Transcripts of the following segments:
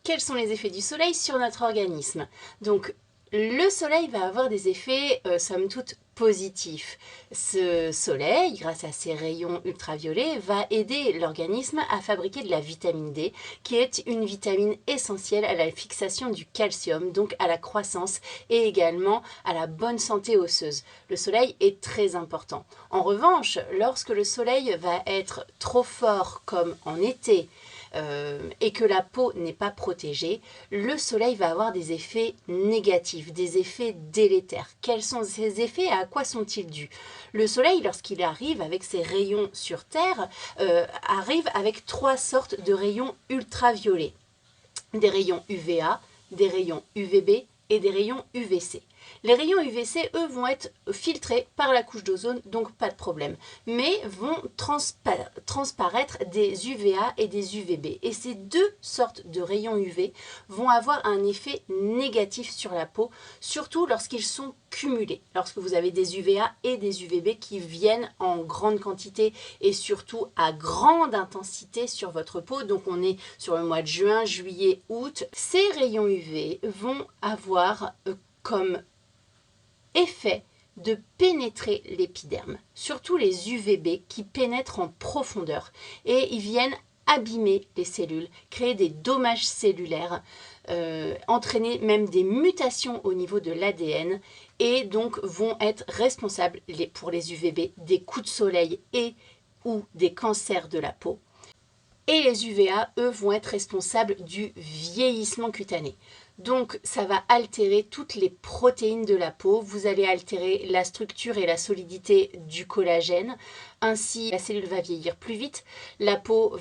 quels sont les effets du soleil sur notre organisme? Donc, le soleil va avoir des effets, somme toute, positifs. Ce soleil, grâce à ses rayons ultraviolets, va aider l'organisme à fabriquer de la vitamine D, qui est une vitamine essentielle à la fixation du calcium, donc à la croissance et également à la bonne santé osseuse. Le soleil est très important. En revanche, lorsque le soleil va être trop fort, comme en été, et que la peau n'est pas protégée, le soleil va avoir des effets négatifs, des effets délétères. Quels sont ces effets et à quoi sont-ils dus? Le soleil, lorsqu'il arrive avec ses rayons sur Terre, arrive avec 3 sortes de rayons ultraviolets. Des rayons UVA, des rayons UVB et des rayons UVC. Les rayons UVC, eux, vont être filtrés par la couche d'ozone, donc pas de problème, mais vont transparaître des UVA et des UVB. Et ces deux sortes de rayons UV vont avoir un effet négatif sur la peau, surtout lorsqu'ils sont cumulés, lorsque vous avez des UVA et des UVB qui viennent en grande quantité et surtout à grande intensité sur votre peau. Donc on est sur le mois de juin, juillet, août. Ces rayons UV vont avoir comme effet de pénétrer l'épiderme, surtout les UVB qui pénètrent en profondeur et ils viennent abîmer les cellules, créer des dommages cellulaires, entraîner même des mutations au niveau de l'ADN et donc vont être responsables pour les UVB des coups de soleil et ou des cancers de la peau. Et les UVA, eux, vont être responsables du vieillissement cutané. Donc, ça va altérer toutes les protéines de la peau. Vous allez altérer la structure et la solidité du collagène. Ainsi, la cellule va vieillir plus vite. La peau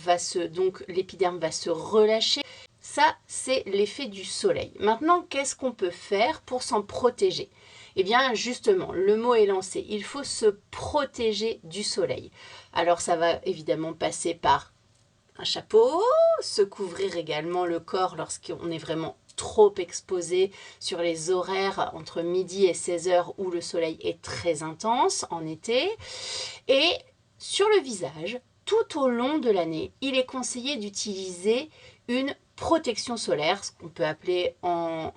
donc l'épiderme va se relâcher. Ça, c'est l'effet du soleil. Maintenant, qu'est-ce qu'on peut faire pour s'en protéger? Eh bien, justement, le mot est lancé. Il faut se protéger du soleil. Alors, ça va évidemment passer par un chapeau, se couvrir également le corps lorsqu'on est vraiment trop exposé sur les horaires entre midi et 16h où le soleil est très intense en été. Et sur le visage, tout au long de l'année, il est conseillé d'utiliser une protection solaire, ce qu'on peut appeler en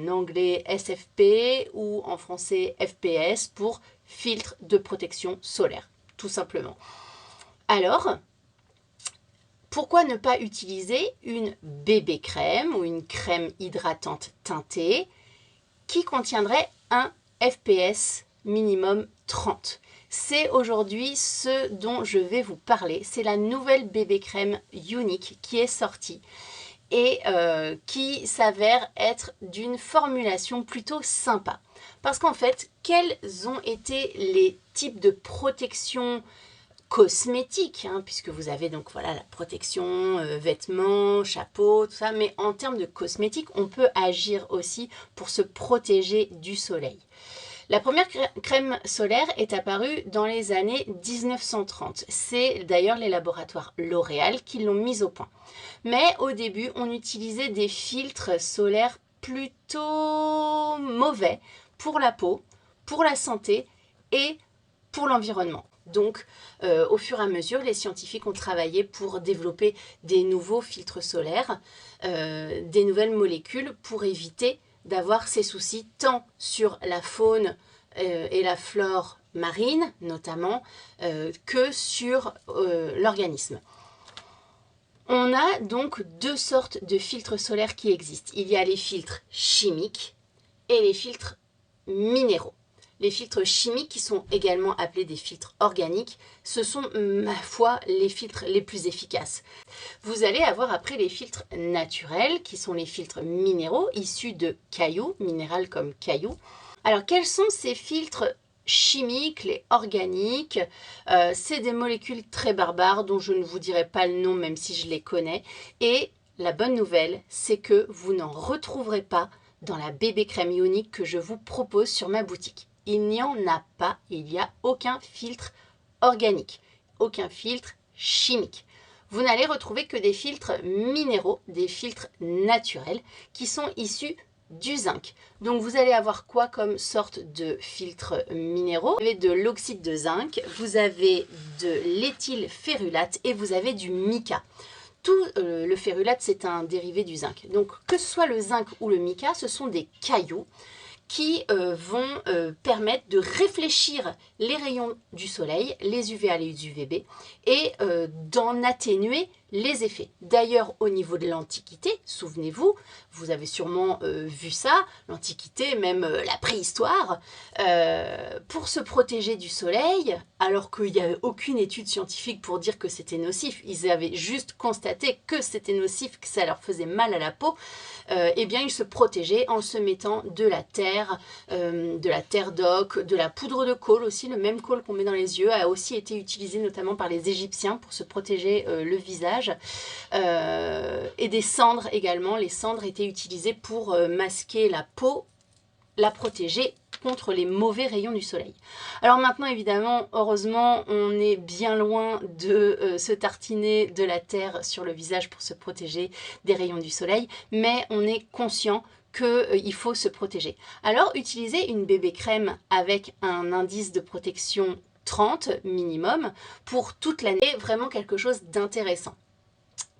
anglais SFP ou en français FPS pour filtre de protection solaire, tout simplement. Alors, pourquoi ne pas utiliser une bébé crème ou une crème hydratante teintée qui contiendrait un FPS minimum 30? C'est aujourd'hui ce dont je vais vous parler. C'est la nouvelle bébé crème Unique qui est sortie et qui s'avère être d'une formulation plutôt sympa. Parce qu'en fait, quels ont été les types de protection cosmétique, puisque vous avez donc voilà la protection, vêtements, chapeau, tout ça, mais en termes de cosmétique, on peut agir aussi pour se protéger du soleil. La première crème solaire est apparue dans les années 1930. C'est d'ailleurs les laboratoires L'Oréal qui l'ont mise au point. Mais au début, on utilisait des filtres solaires plutôt mauvais pour la peau, pour la santé et pour l'environnement. Donc, au fur et à mesure, les scientifiques ont travaillé pour développer des nouveaux filtres solaires, des nouvelles molécules pour éviter d'avoir ces soucis tant sur la faune et la flore marine, notamment, que sur l'organisme. On a donc deux sortes de filtres solaires qui existent. Il y a les filtres chimiques et les filtres minéraux. Les filtres chimiques, qui sont également appelés des filtres organiques, ce sont, ma foi, les filtres les plus efficaces. Vous allez avoir après les filtres naturels, qui sont les filtres minéraux, issus de cailloux, minéral comme caillou. Alors, quels sont ces filtres chimiques, les organiques? C'est des molécules très barbares, dont je ne vous dirai pas le nom, même si je les connais. Et la bonne nouvelle, c'est que vous n'en retrouverez pas dans la bébé crème Unique que je vous propose sur ma boutique. Il n'y en a pas, il n'y a aucun filtre organique, aucun filtre chimique. Vous n'allez retrouver que des filtres minéraux, des filtres naturels qui sont issus du zinc. Donc vous allez avoir quoi comme sorte de filtres minéraux? Vous avez de l'oxyde de zinc, vous avez de l'éthylférulate et vous avez du mica. tout le férulate, c'est un dérivé du zinc. Donc que ce soit le zinc ou le mica, ce sont des cailloux qui vont permettre de réfléchir les rayons du soleil, les UVA, les UVB, et d'en atténuer les effets. D'ailleurs, au niveau de l'Antiquité, souvenez-vous, vous avez sûrement vu ça, l'Antiquité, même la préhistoire, pour se protéger du soleil, alors qu'il n'y avait aucune étude scientifique pour dire que c'était nocif, ils avaient juste constaté que c'était nocif, que ça leur faisait mal à la peau, eh bien ils se protégeaient en se mettant de la terre d'oc, de la poudre de colle aussi, le même colle qu'on met dans les yeux, a aussi été utilisé notamment par les Égyptiens pour se protéger le visage. Et des cendres également. Les cendres étaient utilisées pour masquer la peau, la protéger contre les mauvais rayons du soleil. Alors maintenant, évidemment, heureusement, on est bien loin de se tartiner de la terre sur le visage pour se protéger des rayons du soleil, mais on est conscient qu'il faut se protéger. Alors, utilisez une bébé crème avec un indice de protection 30 minimum pour toute l'année, vraiment quelque chose d'intéressant.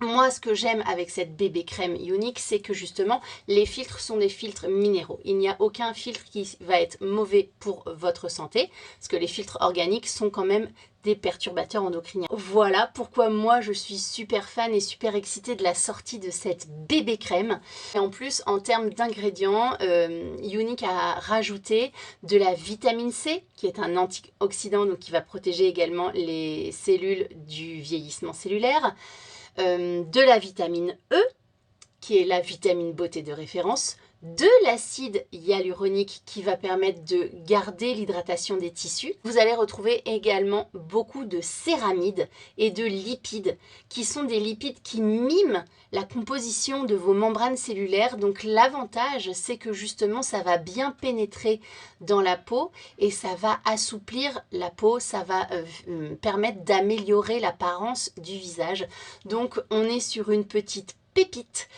Moi, ce que j'aime avec cette bébé crème Younique, c'est que justement, les filtres sont des filtres minéraux. Il n'y a aucun filtre qui va être mauvais pour votre santé, parce que les filtres organiques sont quand même des perturbateurs endocriniens. Voilà pourquoi moi, je suis super fan et super excitée de la sortie de cette bébé crème. Et en plus, en termes d'ingrédients, Younique a rajouté de la vitamine C, qui est un antioxydant, donc qui va protéger également les cellules du vieillissement cellulaire. De la vitamine E, qui est la vitamine beauté de référence, de l'acide hyaluronique qui va permettre de garder l'hydratation des tissus. Vous allez retrouver également beaucoup de céramides et de lipides, qui sont des lipides qui miment la composition de vos membranes cellulaires. Donc l'avantage, c'est que justement, ça va bien pénétrer dans la peau et ça va assouplir la peau, ça va permettre d'améliorer l'apparence du visage. Donc on est sur une petite pépite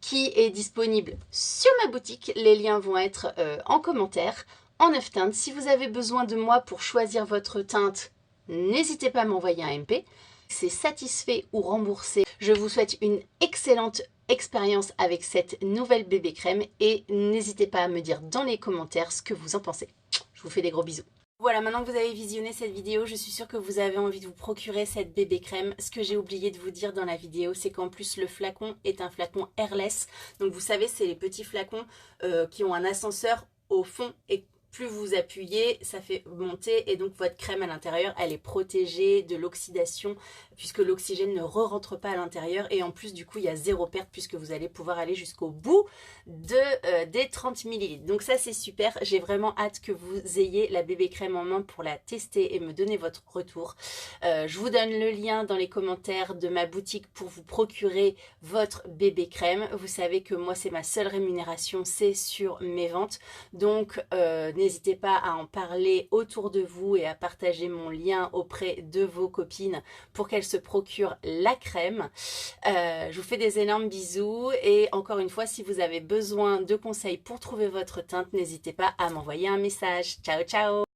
qui est disponible sur ma boutique. Les liens vont être en commentaire, en 9 teintes. Si vous avez besoin de moi pour choisir votre teinte, n'hésitez pas à m'envoyer un MP. C'est satisfait ou remboursé. Je vous souhaite une excellente expérience avec cette nouvelle bébé crème et n'hésitez pas à me dire dans les commentaires ce que vous en pensez. Je vous fais des gros bisous. Voilà, maintenant que vous avez visionné cette vidéo, je suis sûre que vous avez envie de vous procurer cette bébé crème. Ce que j'ai oublié de vous dire dans la vidéo, c'est qu'en plus le flacon est un flacon airless. Donc vous savez, c'est les petits flacons qui ont un ascenseur au fond et plus vous appuyez, ça fait monter et donc votre crème à l'intérieur, elle est protégée de l'oxydation puisque l'oxygène ne re-rentre pas à l'intérieur et en plus du coup il y a zéro perte puisque vous allez pouvoir aller jusqu'au bout des 30 ml. Donc ça c'est super, j'ai vraiment hâte que vous ayez la bébé crème en main pour la tester et me donner votre retour. Je vous donne le lien dans les commentaires de ma boutique pour vous procurer votre bébé crème. Vous savez que moi c'est ma seule rémunération, c'est sur mes ventes. Donc n'hésitez pas à en parler autour de vous et à partager mon lien auprès de vos copines pour qu'elles se procurent la crème. Je vous fais des énormes bisous et encore une fois, si vous avez besoin de conseils pour trouver votre teinte, n'hésitez pas à m'envoyer un message. Ciao, ciao!